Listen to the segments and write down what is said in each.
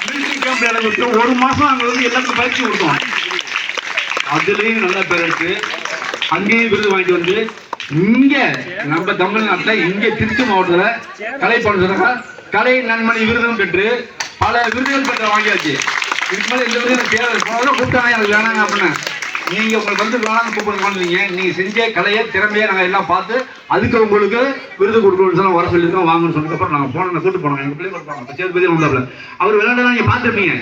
Military கேம்ப்ல இடம் கொடுத்து 1 மாசம் அங்க வந்து எல்லாத்துக்கும் பயிற்சி கொடுத்தோம். அதுலயும் நல்ல பேர் இருக்கு. அங்கேயும் விருது வாங்கிட்டு வந்து இங்க நம்ம தமிழ்நாட்டில் இங்க திருச்சி மாவட்டத்தில் கலை பண்ணுறதுனால கலை நன்மணி விருதும் பெற்று பல விருதுகள் பெற்ற வாங்கியாச்சு. இதுக்கு மேலே எந்த விருது தேவை கூப்பிட்டாங்க எனக்கு வேணாங்க அப்படின்னு. நீங்க உங்களுக்கு வந்து வேணாங்க கூப்பிடுங்க. நீங்க செஞ்ச கலையை திறமையை நாங்கள் எல்லாம் பார்த்து அதுக்கு உங்களுக்கு விருது கொடுக்கணும்னு வர சொல்லியிருக்கோம். வாங்கன்னு சொன்னதுக்கப்புறம் நாங்கள் போனோம், கூட்டு போனோம். எங்கள் பிள்ளை கொடுப்பாங்க சேதுபதி வந்தாப்புல அவர் விளையாண்டதான் நீங்க பார்த்துருப்பீங்க.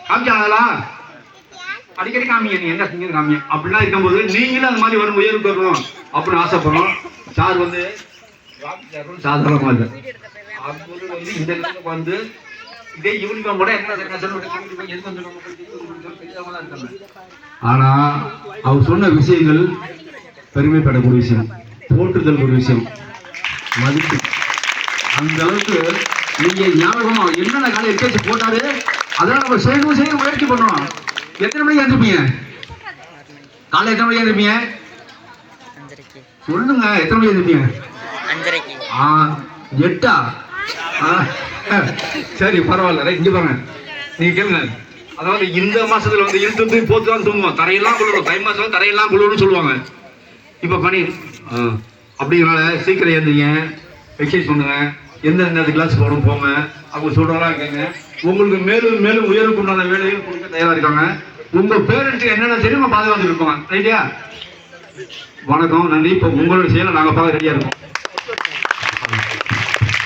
காமிச்சாங்களா அடிக்கடி காமிங்க, நீ என்ன செஞ்சு காமிங்க அப்படிலாம் இருக்கும்போது நீங்களும் அந்த மாதிரி வரும் உயர்வு பெறணும் அப்படின்னு ஆசைப்படுறோம். சார் வந்து சாதாரணமா இல்லை, வந்து இந்த இடத்துக்கு வந்து இதே யூனிஃபார்ம் கூட ஆனா அவர் சொன்ன விஷயங்கள் பெருமைப்படக்கூடிய விஷயம், போற்றுதல் ஒரு விஷயம், மதிப்பு. அந்த அளவுக்கு நீங்க ஞாபகமா என்னென்ன காலையில் பேச்சு போட்டாரு அதெல்லாம் நம்ம செய்ய முயற்சி பண்ணணும். எத்தனை மணிக்கு எழுந்திருப்பீங்க? காலை எத்தனை மணிக்கு எழுந்திருப்பீங்க சொல்லுங்க. எத்தனை மணிக்கு எழுந்திருப்பீங்க? 8. சரி பரவாயில்ல. இங்க பாருங்க, நீங்க கேளுங்க. அதாவது இந்த மாசத்துல வந்து இழுத்து போத்து தான் தூங்குவோம். தரையெல்லாம் குளிரும். தை மாசம் தரையெல்லாம் குளிரும்னு சொல்லுவாங்க. இப்ப பனி அப்படிங்கிறனால சீக்கிரம் எழுந்திரிங்க, எக்ஸசைஸ் பண்ணுங்க, எந்தெந்த கிளாஸ் போகணும் போங்க, அவங்க சொல்றதெல்லாம் கேங்க. உங்களுக்கு மேலும் மேலும் உயர்வுக்கு உண்டான வேலையும் கொடுக்க தயாரா இருக்காங்க. உங்க பேரண்ட்ஸுக்கு என்னென்ன தெரியுமா பாதுகாத்து இருப்பாங்க. ரைட்டியா? வணக்கம், நன்றி. இப்போ உங்களோட செயலை நாங்கள் பார்க்க ரெடியா இருக்கோம்.